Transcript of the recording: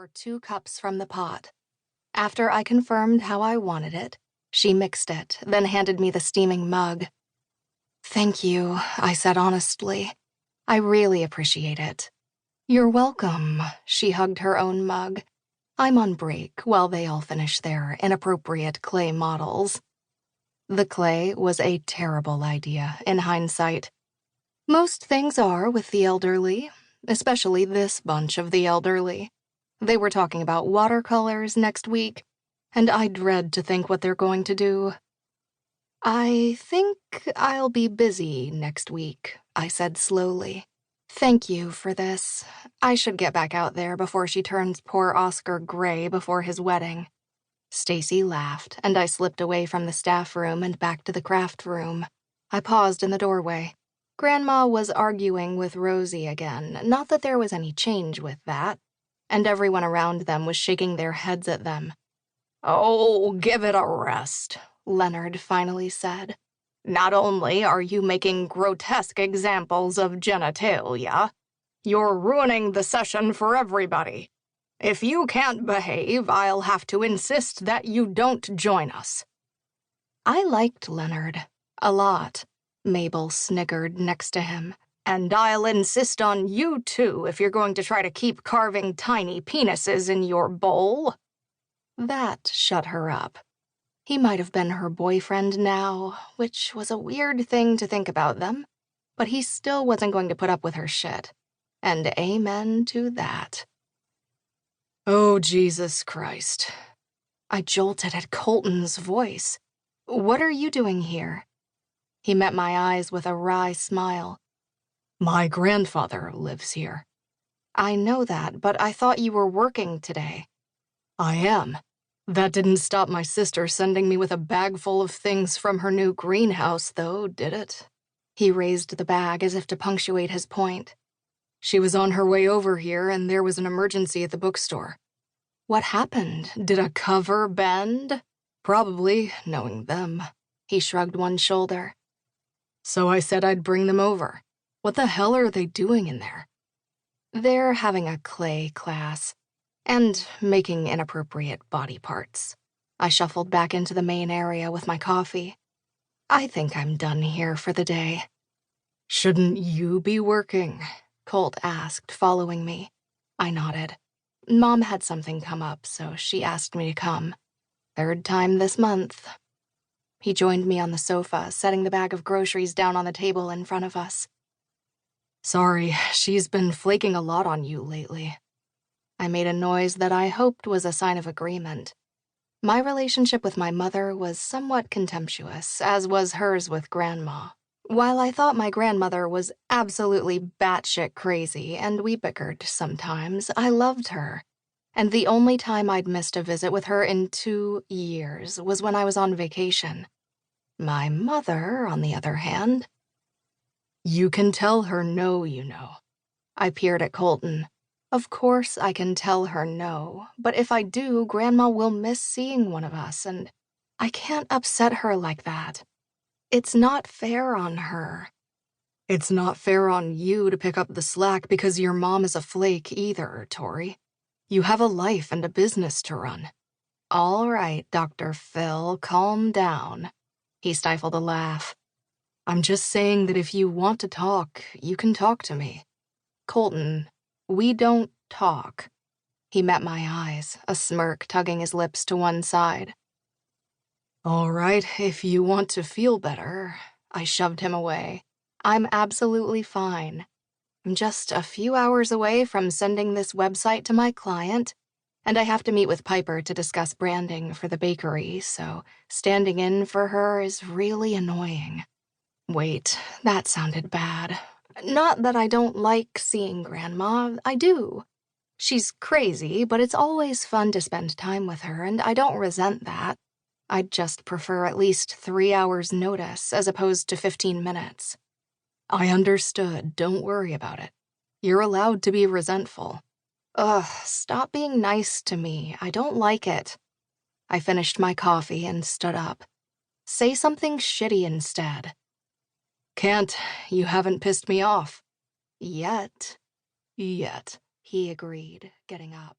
pour 2 cups from the pot. After I confirmed how I wanted it, she mixed it, then handed me the steaming mug. "Thank you," I said honestly. "I really appreciate it." "You're welcome," she hugged her own mug. "I'm on break while they all finish their inappropriate clay models." The clay was a terrible idea, in hindsight. Most things are with the elderly, especially this bunch of the elderly. They were talking about watercolors next week, and I dread to think what they're going to do. "I think I'll be busy next week," I said slowly. "Thank you for this. I should get back out there before she turns poor Oscar gray before his wedding." Stacy laughed, and I slipped away from the staff room and back to the craft room. I paused in the doorway. Grandma was arguing with Rosie again, not that there was any change with that, and everyone around them was shaking their heads at them. "Oh, give it a rest," Leonard finally said. "Not only are you making grotesque examples of genitalia, you're ruining the session for everybody. If you can't behave, I'll have to insist that you don't join us." I liked Leonard a lot. Mabel snickered next to him. "And I'll insist on you too if you're going to try to keep carving tiny penises in your bowl." That shut her up. He might have been her boyfriend now, which was a weird thing to think about them, but he still wasn't going to put up with her shit. And amen to that. "Oh, Jesus Christ." I jolted at Colton's voice. "What are you doing here?" He met my eyes with a wry smile. "My grandfather lives here." "I know that, but I thought you were working today." "I am. That didn't stop my sister sending me with a bag full of things from her new greenhouse, though, did it?" He raised the bag as if to punctuate his point. "She was on her way over here, and there was an emergency at the bookstore." "What happened? Did a cover bend?" "Probably, knowing them." He shrugged one shoulder. "So I said I'd bring them over. What the hell are they doing in there?" "They're having a clay class. And making inappropriate body parts." I shuffled back into the main area with my coffee. "I think I'm done here for the day." "Shouldn't you be working?" Colt asked, following me. I nodded. Mom had something come up, so she asked me to come. 3rd time this month. He joined me on the sofa, setting the bag of groceries down on the table in front of us. "Sorry, she's been flaking a lot on you lately." I made a noise that I hoped was a sign of agreement. My relationship with my mother was somewhat contemptuous, as was hers with Grandma. While I thought my grandmother was absolutely batshit crazy and we bickered sometimes, I loved her. And the only time I'd missed a visit with her in 2 years was when I was on vacation. My mother, on the other hand... "You can tell her no, you know." I peered at Colton. "Of course I can tell her no, but if I do, Grandma will miss seeing one of us, and I can't upset her like that. It's not fair on her." "It's not fair on you to pick up the slack because your mom is a flake either, Tori. You have a life and a business to run." "All right, Dr. Phil, calm down." He stifled a laugh. "I'm just saying that if you want to talk, you can talk to me." "Colton, we don't talk." He met my eyes, a smirk tugging his lips to one side. "All right, if you want to feel better." I shoved him away. "I'm absolutely fine. I'm just a few hours away from sending this website to my client, and I have to meet with Piper to discuss branding for the bakery, so standing in for her is really annoying." Wait, that sounded bad. Not that I don't like seeing Grandma, I do. She's crazy, but it's always fun to spend time with her, and I don't resent that. I'd just prefer at least 3 hours' notice as opposed to 15 minutes. "I understood, don't worry about it. You're allowed to be resentful." Ugh, stop being nice to me, I don't like it. I finished my coffee and stood up. Say something shitty instead. "Can't. You haven't pissed me off." Yet, he agreed, getting up.